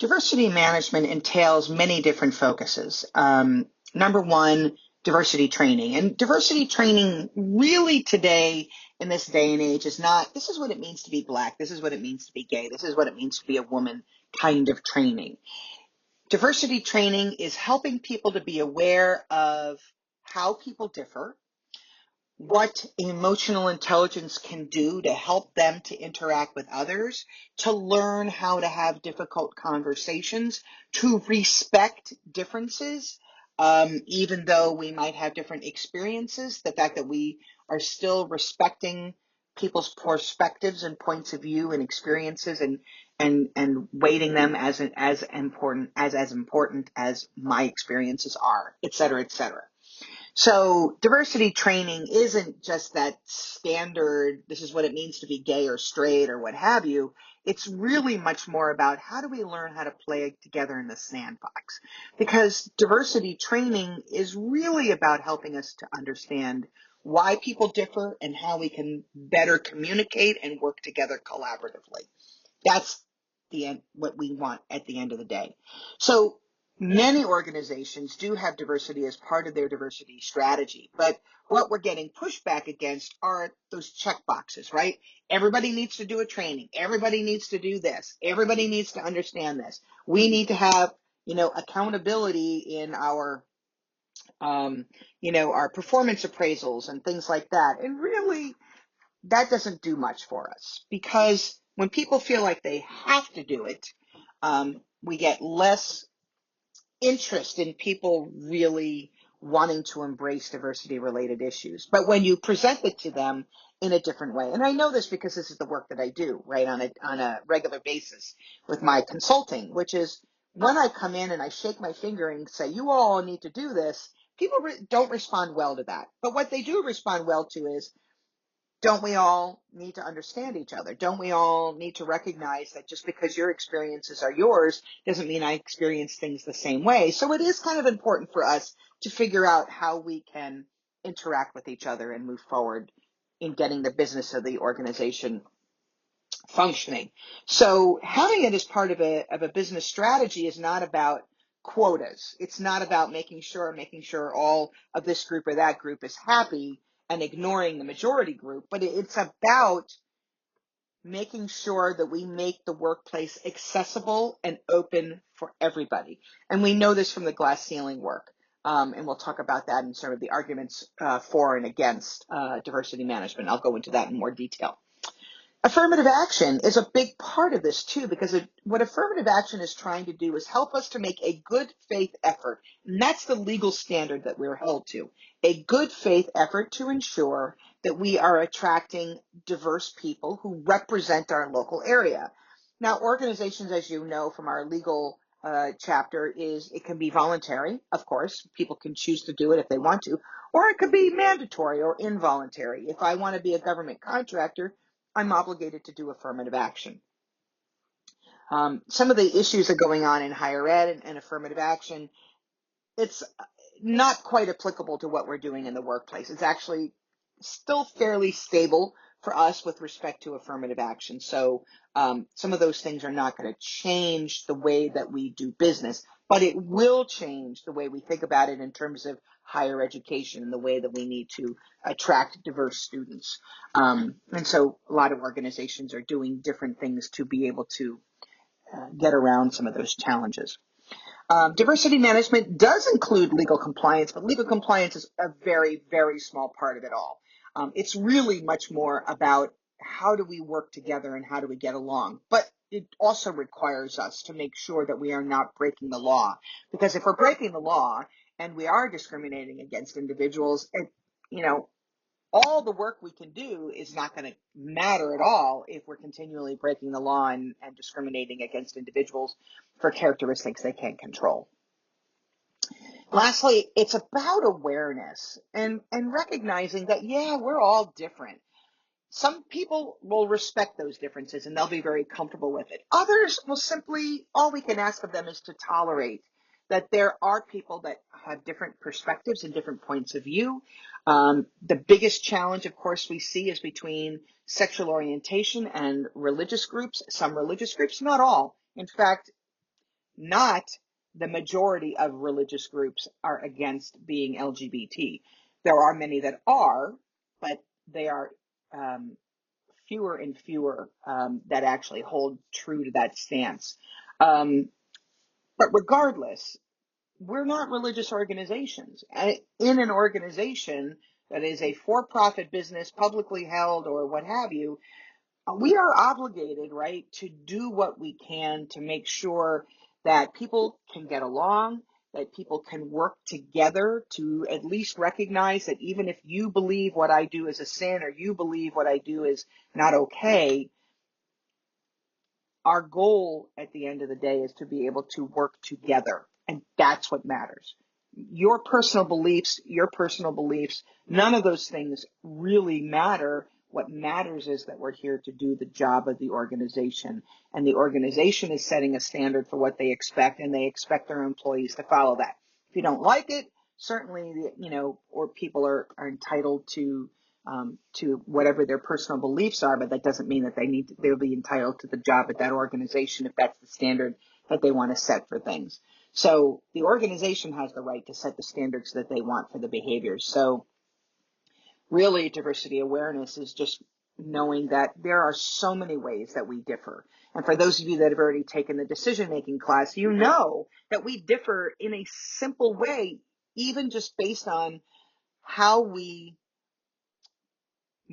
Diversity management entails many different focuses. Number one, diversity training. And diversity training really today in this day and age is not, this is what it means to be Black, this is what it means to be gay, this is what it means to be a woman kind of training. Diversity training is helping people to be aware of how people differ, what emotional intelligence can do to help them to interact with others, to learn how to have difficult conversations, to respect differences, even though we might have different experiences, the fact that we are still respecting people's perspectives and points of view and experiences and weighting them as important as my experiences are, et cetera, et cetera. So diversity training isn't just that standard, this is what it means to be gay or straight or what have you. It's really much more about how do we learn how to play together in the sandbox? Because diversity training is really about helping us to understand why people differ and how we can better communicate and work together collaboratively. That's the end, what we want at the end of the day. So many organizations do have diversity as part of their diversity strategy, but what we're getting pushback against are those check boxes, right? Everybody needs to do a training. Everybody needs to do this. Everybody needs to understand this. We need to have, accountability in our, our performance appraisals and things like that. And really, that doesn't do much for us because when people feel like they have to do it, we get less interest in people really wanting to embrace diversity related issues. But when you present it to them in a different way, and I know this because this is the work that I do, right, on a regular basis with my consulting, which is when I come in and I shake my finger and say, you all need to do this, people don't respond well to that. But what they do respond well to is, don't we all need to understand each other? Don't we all need to recognize that just because your experiences are yours doesn't mean I experience things the same way? So it is kind of important for us to figure out how we can interact with each other and move forward in getting the business of the organization functioning. So having it as part of a business strategy is not about quotas. It's not about making sure all of this group or that group is happy and ignoring the majority group, but it's about making sure that we make the workplace accessible and open for everybody. And we know this from the glass ceiling work. And we'll talk about that in sort of the arguments for and against diversity management. I'll go into that in more detail. Affirmative action is a big part of this too, because what affirmative action is trying to do is help us to make a good faith effort. And that's the legal standard that we're held to. A good faith effort to ensure that we are attracting diverse people who represent our local area. Now, organizations, as you know from our legal chapter, it can be voluntary, of course. People can choose to do it if they want to, or it could be mandatory or involuntary. If I want to be a government contractor, I'm obligated to do affirmative action. Some of the issues that are going on in higher ed and affirmative action, it's not quite applicable to what we're doing in the workplace. It's actually still fairly stable for us with respect to affirmative action. So some of those things are not going to change the way that we do business, but it will change the way we think about it in terms of higher education and the way that we need to attract diverse students. And so a lot of organizations are doing different things to be able to get around some of those challenges. Diversity management does include legal compliance, but legal compliance is a very, very small part of it all. It's really much more about how do we work together and how do we get along. But it also requires us to make sure that we are not breaking the law. Because if we're breaking the law and we are discriminating against individuals, all the work we can do is not going to matter at all if we're continually breaking the law and discriminating against individuals for characteristics they can't control. Lastly, it's about awareness and recognizing that, yeah, we're all different. Some people will respect those differences and they'll be very comfortable with it. Others will simply, all we can ask of them is to tolerate that there are people that have different perspectives and different points of view. The biggest challenge, of course, we see is between sexual orientation and religious groups. Some religious groups, not all. In fact, not the majority of religious groups are against being LGBT. There are many that are, but they are fewer and fewer that actually hold true to that stance. But regardless, we're not religious organizations. In an organization that is a for-profit business, publicly held or what have you, we are obligated, right, to do what we can to make sure that people can get along, that people can work together to at least recognize that even if you believe what I do is a sin or you believe what I do is not okay, our goal at the end of the day is to be able to work together. And that's what matters. Your personal beliefs, none of those things really matter. What matters is that we're here to do the job of the organization. And the organization is setting a standard for what they expect, and they expect their employees to follow that. If you don't like it, certainly, or people are entitled to whatever their personal beliefs are, but that doesn't mean that they'll be entitled to the job at that organization if that's the standard that they want to set for things. So the organization has the right to set the standards that they want for the behaviors. So really, diversity awareness is just knowing that there are so many ways that we differ. And for those of you that have already taken the decision-making class, you know that we differ in a simple way, even just based on how we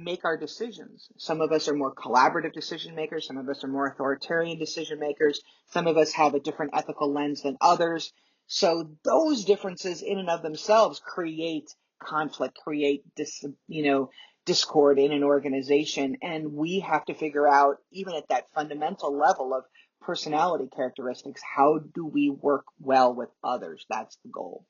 make our decisions. Some of us are more collaborative decision makers. Some of us are more authoritarian decision makers. Some of us have a different ethical lens than others. So those differences in and of themselves create conflict, create discord in an organization. And we have to figure out, even at that fundamental level of personality characteristics, how do we work well with others? That's the goal.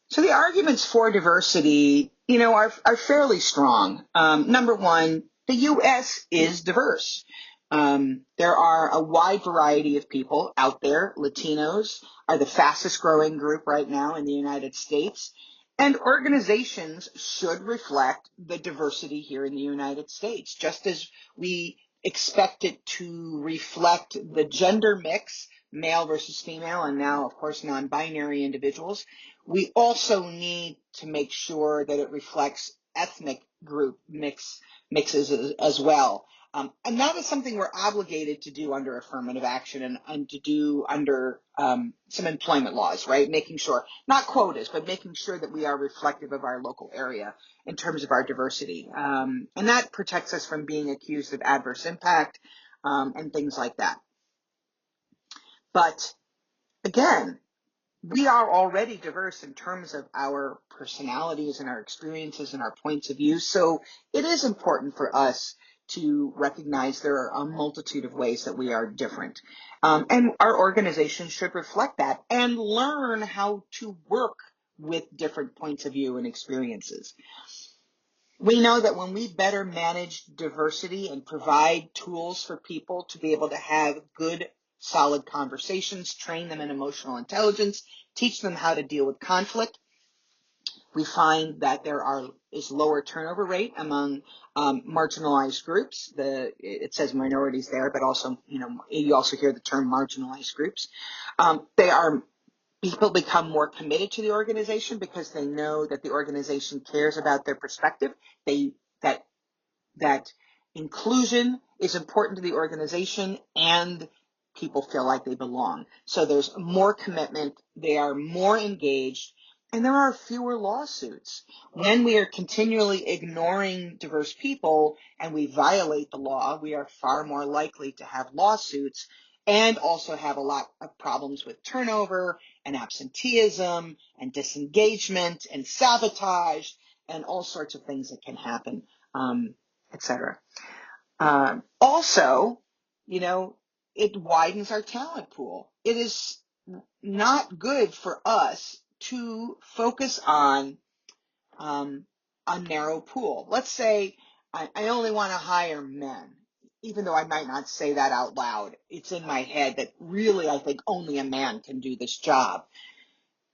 So the arguments for diversity, are fairly strong. Number one, the U.S. is diverse. There are a wide variety of people out there. Latinos are the fastest growing group right now in the United States. And organizations should reflect the diversity here in the United States, just as we expect it to reflect the gender mix, male versus female, and now, of course, non-binary individuals. We also need to make sure that it reflects ethnic group mixes as well. And that is something we're obligated to do under affirmative action and to do under some employment laws, right? Making sure, not quotas, but making sure that we are reflective of our local area in terms of our diversity. And that protects us from being accused of adverse impact and things like that. But again, we are already diverse in terms of our personalities and our experiences and our points of view. So it is important for us to recognize there are a multitude of ways that we are different. And our organization should reflect that and learn how to work with different points of view and experiences. We know that when we better manage diversity and provide tools for people to be able to have good, solid conversations, train them in emotional intelligence, teach them how to deal with conflict, we find that there is lower turnover rate among marginalized groups. It says minorities there, but also, you also hear the term marginalized groups. People become more committed to the organization because they know that the organization cares about their perspective. That inclusion is important to the organization and people feel like they belong. So there's more commitment, they are more engaged, and there are fewer lawsuits. When we are continually ignoring diverse people and we violate the law, we are far more likely to have lawsuits and also have a lot of problems with turnover and absenteeism and disengagement and sabotage and all sorts of things that can happen, etc. Also, it widens our talent pool. It is not good for us to focus on a narrow pool. Let's say I only want to hire men, even though I might not say that out loud. It's in my head that really I think only a man can do this job.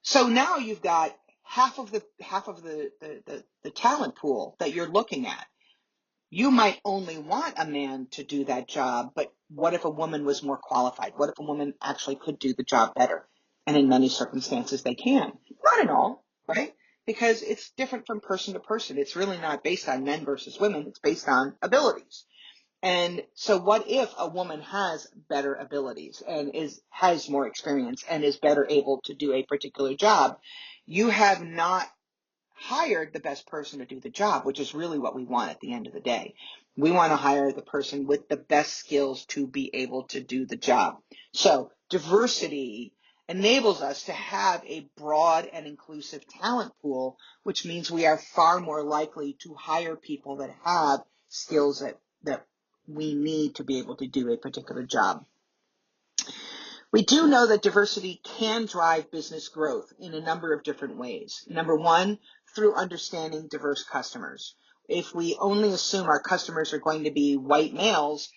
So now you've got half of the talent pool that you're looking at. You might only want a man to do that job, but what if a woman was more qualified? What if a woman actually could do the job better? And in many circumstances, they can. Not in all, right? Because it's different from person to person. It's really not based on men versus women. It's based on abilities. And so what if a woman has better abilities and has more experience and is better able to do a particular job? You have not hired the best person to do the job, which is really what we want at the end of the day. We want to hire the person with the best skills to be able to do the job. So diversity enables us to have a broad and inclusive talent pool, which means we are far more likely to hire people that have skills that we need to be able to do a particular job. We do know that diversity can drive business growth in a number of different ways. Number one, through understanding diverse customers. If we only assume our customers are going to be white males,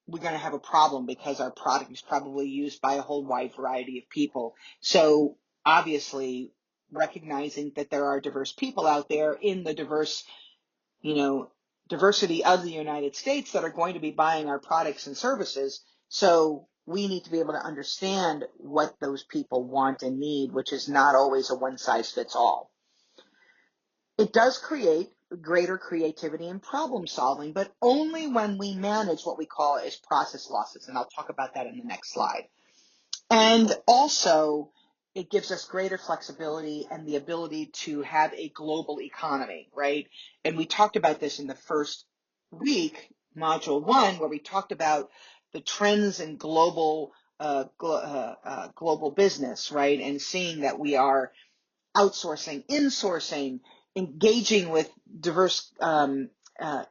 we're going to have a problem because our product is probably used by a whole wide variety of people. So obviously, recognizing that there are diverse people out there in the diversity of the United States that are going to be buying our products and services. So we need to be able to understand what those people want and need, which is not always a one size fits all. It does create greater creativity and problem solving, but only when we manage what we call as process losses. And I'll talk about that in the next slide. And also, it gives us greater flexibility and the ability to have a global economy, right? And we talked about this in the first week, module 1, where we talked about the trends in global business, right? And seeing that we are outsourcing, insourcing, engaging with diverse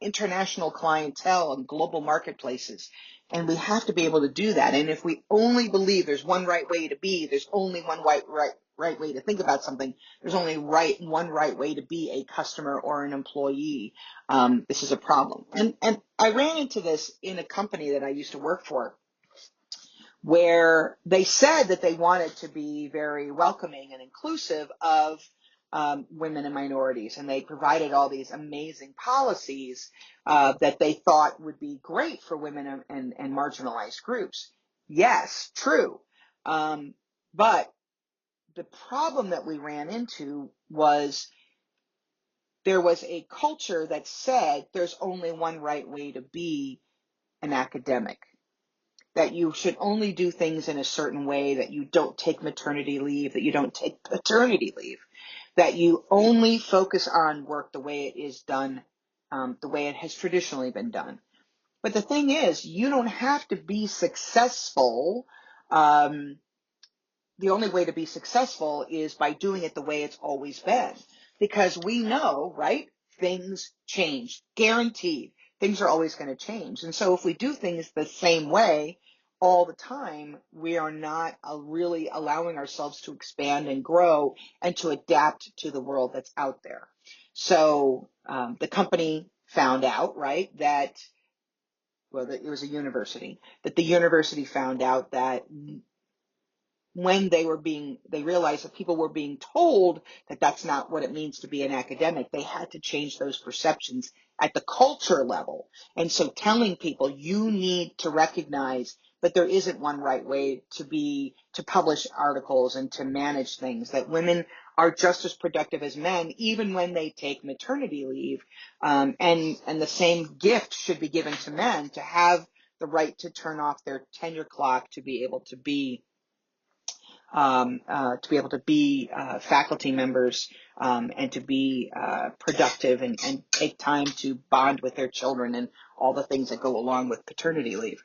international clientele and global marketplaces. And we have to be able to do that. And if we only believe there's one right way to be, there's only one right way to think about something, there's only one right way to be a customer or an employee, this is a problem. And I ran into this in a company that I used to work for, where they said that they wanted to be very welcoming and inclusive of women and minorities. And they provided all these amazing policies that they thought would be great for women and marginalized groups. Yes, true. But the problem that we ran into was there was a culture that said there's only one right way to be an academic, that you should only do things in a certain way, that you don't take maternity leave, that you don't take paternity leave, that you only focus on work the way it is done, the way it has traditionally been done. But the thing is, you don't have to be successful. The only way to be successful is by doing it the way it's always been. Because we know, right, things change, guaranteed. Things are always going to change. And so if we do things the same way all the time, we are not really allowing ourselves to expand and grow and to adapt to the world that's out there. So the company found out, right, that, well, it was a university, that the university found out that when they realized that people were being told that that's not what it means to be an academic, they had to change those perceptions at the culture level. And so telling people, you need to recognize that there isn't one right way to publish articles and to manage things, that women are just as productive as men, even when they take maternity leave. And the same gift should be given to men, to have the right to turn off their tenure clock, to be able to be faculty members, and to be productive and take time to bond with their children and all the things that go along with paternity leave.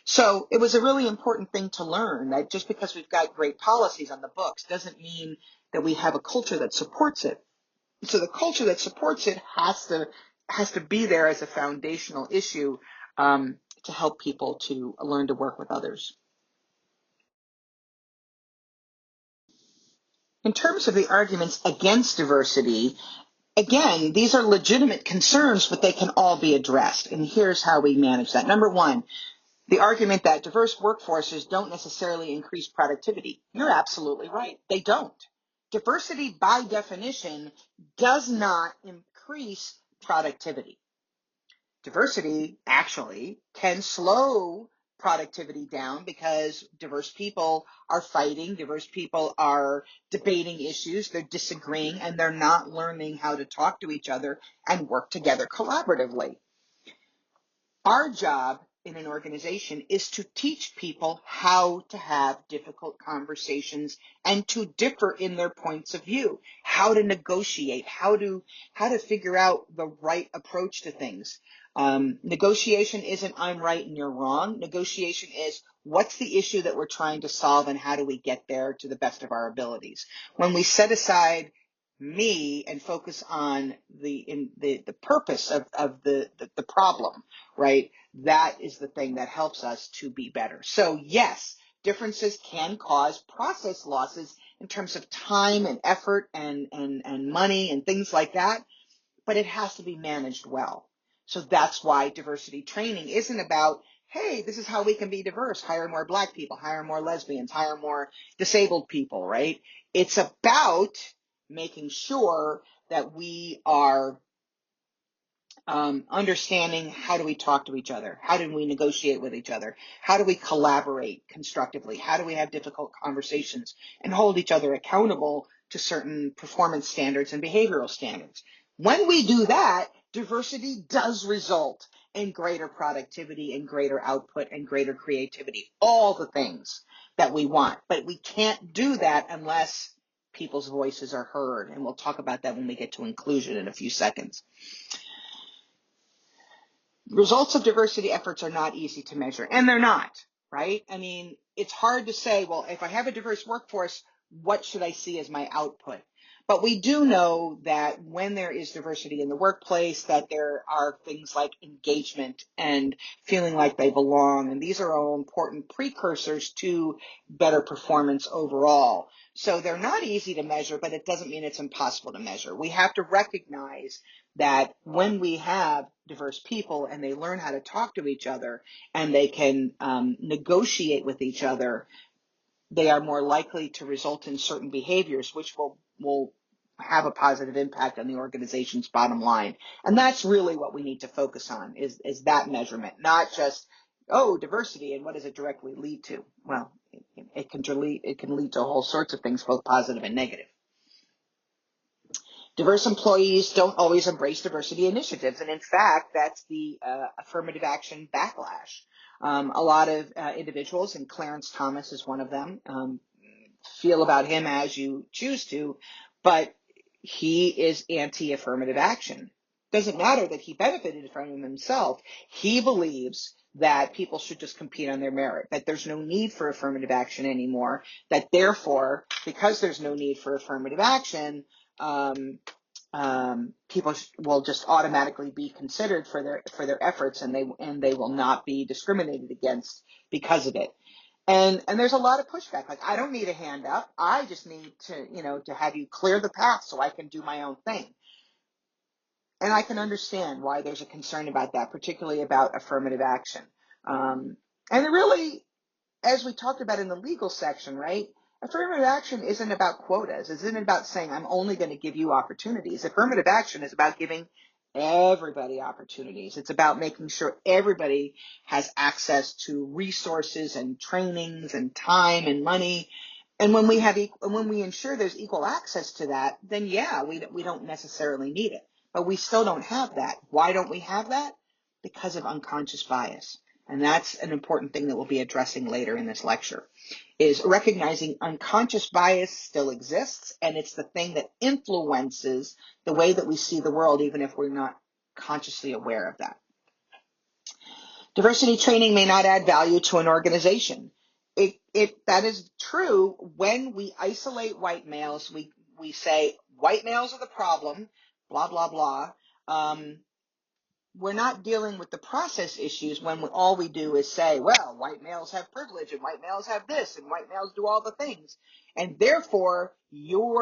So it was a really important thing to learn, that just because we've got great policies on the books doesn't mean that we have a culture that supports it. So the culture that supports it has to be there as a foundational issue to help people to learn to work with others. In terms of the arguments against diversity, again, these are legitimate concerns, but they can all be addressed. And here's how we manage that. Number one, the argument that diverse workforces don't necessarily increase productivity. You're absolutely right. They don't. Diversity, by definition, does not increase productivity. Diversity actually can slow productivity down because diverse people are fighting, diverse people are debating issues, they're disagreeing, and they're not learning how to talk to each other and work together collaboratively. Our job in an organization is to teach people how to have difficult conversations and to differ in their points of view, how to negotiate, how to figure out the right approach to things. Negotiation isn't I'm right and you're wrong. Negotiation is what's the issue that we're trying to solve and how do we get there to the best of our abilities. When we set aside me and focus on the purpose of the problem, right? That is the thing that helps us to be better. So yes, differences can cause process losses in terms of time and effort and money and things like that, but it has to be managed well. So that's why diversity training isn't about, hey, this is how we can be diverse. Hire more Black people, hire more lesbians, hire more disabled people, right? It's about making sure that we are understanding how do we talk to each other? How do we negotiate with each other? How do we collaborate constructively? How do we have difficult conversations and hold each other accountable to certain performance standards and behavioral standards? When we do that, diversity does result in greater productivity and greater output and greater creativity, all the things that we want. But we can't do that unless people's voices are heard. And we'll talk about that when we get to inclusion in a few seconds. Results of diversity efforts are not easy to measure, and they're not, right? I mean, it's hard to say, well, if I have a diverse workforce, what should I see as my output? But we do know that when there is diversity in the workplace, that there are things like engagement and feeling like they belong, and these are all important precursors to better performance overall. So they're not easy to measure, but it doesn't mean it's impossible to measure. We have to recognize that when we have diverse people and they learn how to talk to each other and they can negotiate with each other, they are more likely to result in certain behaviors, which will have a positive impact on the organization's bottom line. And that's really what we need to focus on is that measurement, not just, oh, diversity and what does it directly lead to? Well, it can lead to all sorts of things, both positive and negative. Diverse employees don't always embrace diversity initiatives, and in fact, that's the affirmative action backlash. A lot of individuals, and Clarence Thomas is one of them, feel about him as you choose to, but he is anti-affirmative action. Doesn't matter that he benefited from it himself. He believes that people should just compete on their merit, that there's no need for affirmative action anymore, that therefore, because there's no need for affirmative action, people will just automatically be considered for their efforts, and they will not be discriminated against because of it. And there's a lot of pushback. Like, I don't need a hand up. I just need to have you clear the path so I can do my own thing. And I can understand why there's a concern about that, particularly about affirmative action. And it really, as we talked about in the legal section, right? Affirmative action isn't about quotas. It isn't about saying, I'm only going to give you opportunities. Affirmative action is about giving everybody opportunities. It's about making sure everybody has access to resources and trainings and time and money. And when we ensure there's equal access to that, then yeah, we don't necessarily need it. But we still don't have that. Why don't we have that? Because of unconscious bias. And that's an important thing that we'll be addressing later in this lecture, is recognizing unconscious bias still exists, and it's the thing that influences the way that we see the world, even if we're not consciously aware of that. Diversity training may not add value to an organization. That is true when we isolate white males. We say white males are the problem, blah, blah, blah. We're not dealing with the process issues when all we do is say, well, white males have privilege and white males have this and white males do all the things. And therefore, you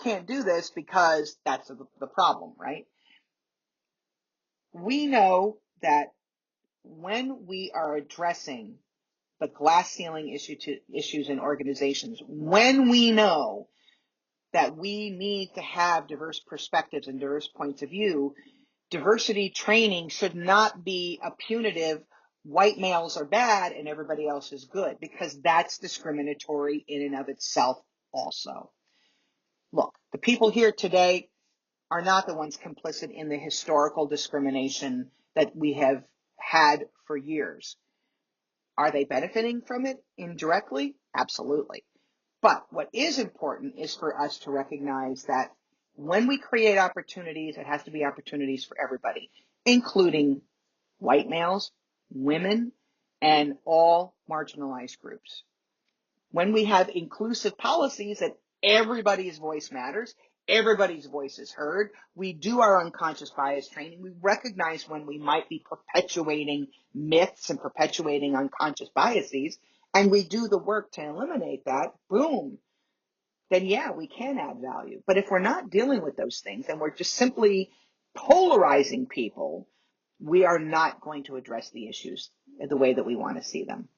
can't do this because that's the problem, right? We know that when we are addressing the glass ceiling issues in organizations, when we know that we need to have diverse perspectives and diverse points of view, diversity training should not be a punitive white males are bad and everybody else is good, because that's discriminatory in and of itself also. Look, the people here today are not the ones complicit in the historical discrimination that we have had for years. Are they benefiting from it indirectly? Absolutely. But what is important is for us to recognize that when we create opportunities, it has to be opportunities for everybody, including white males, women, and all marginalized groups. When we have inclusive policies that everybody's voice matters, everybody's voice is heard, we do our unconscious bias training, we recognize when we might be perpetuating myths and perpetuating unconscious biases, and we do the work to eliminate that, boom, then yeah, we can add value. But if we're not dealing with those things and we're just simply polarizing people, we are not going to address the issues the way that we want to see them.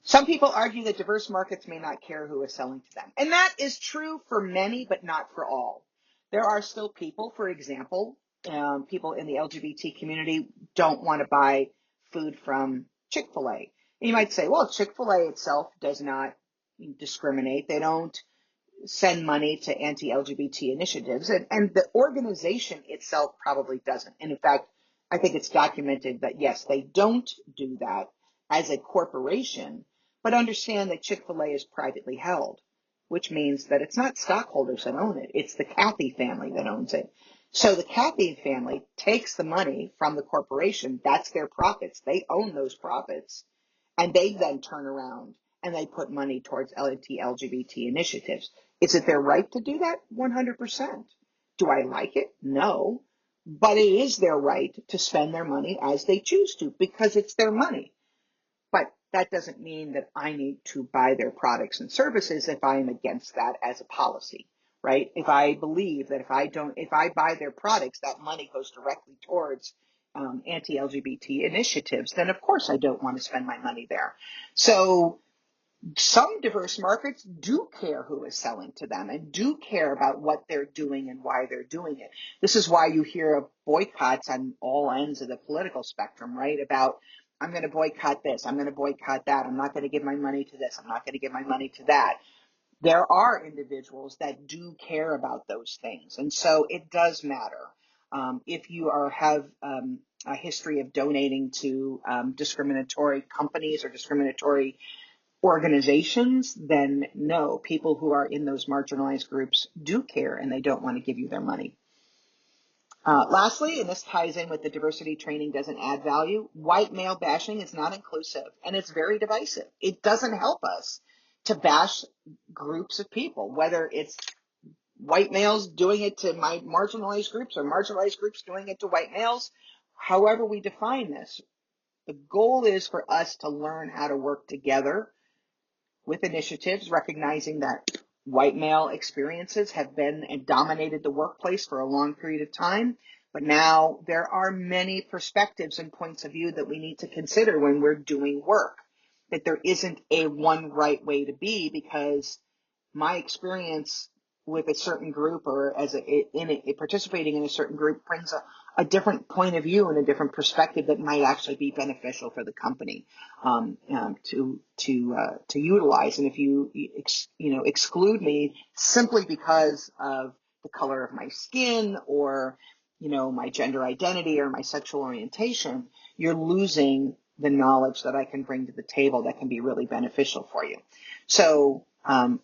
Some people argue that diverse markets may not care who is selling to them. And that is true for many, but not for all. There are still people, for example, people in the LGBT community don't want to buy food from Chick-fil-A. You might say, well, Chick-fil-A itself does not discriminate. They don't send money to anti-LGBT initiatives, and the organization itself probably doesn't. And in fact, I think it's documented that yes, they don't do that as a corporation, but understand that Chick-fil-A is privately held, which means that it's not stockholders that own it, it's the Cathy family that owns it. So the Cathy family takes the money from the corporation, that's their profits, they own those profits, and they then turn around and they put money towards LGBT initiatives. Is it their right to do that? 100%. Do I like it? No. But it is their right to spend their money as they choose to, because it's their money. But that doesn't mean that I need to buy their products and services if I'm against that as a policy, right? If I believe that if I buy their products, that money goes directly towards anti-LGBT initiatives, then of course I don't want to spend my money there. So some diverse markets do care who is selling to them and do care about what they're doing and why they're doing it. This is why you hear of boycotts on all ends of the political spectrum, right? About, I'm going to boycott this, I'm going to boycott that, I'm not going to give my money to this, I'm not going to give my money to that. There are individuals that do care about those things. And so it does matter. If you have a history of donating to discriminatory companies or discriminatory organizations, then no, people who are in those marginalized groups do care and they don't want to give you their money. Lastly, and this ties in with the diversity training doesn't add value, white male bashing is not inclusive and it's very divisive. It doesn't help us to bash groups of people, whether it's white males doing it to my marginalized groups or marginalized groups doing it to white males. However we define this, the goal is for us to learn how to work together with initiatives, recognizing that white male experiences have been and dominated the workplace for a long period of time. But now there are many perspectives and points of view that we need to consider when we're doing work, that there isn't a one right way to be, because my experience with a certain group or as participating in a certain group brings a different point of view and a different perspective that might actually be beneficial for the company to utilize. And if you exclude me simply because of the color of my skin or my gender identity or my sexual orientation, you're losing the knowledge that I can bring to the table that can be really beneficial for you. So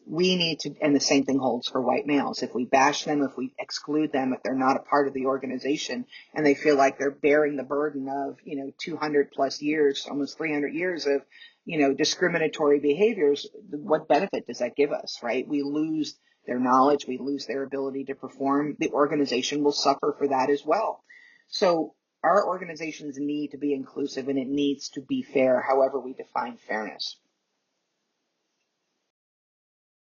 we need to, and the same thing holds for white males. If we bash them, if we exclude them, if they're not a part of the organization and they feel like they're bearing the burden of, 200 plus years, almost 300 years of, discriminatory behaviors, what benefit does that give us, right? We lose their knowledge, we lose their ability to perform. The organization will suffer for that as well. So our organizations need to be inclusive and it needs to be fair, however we define fairness.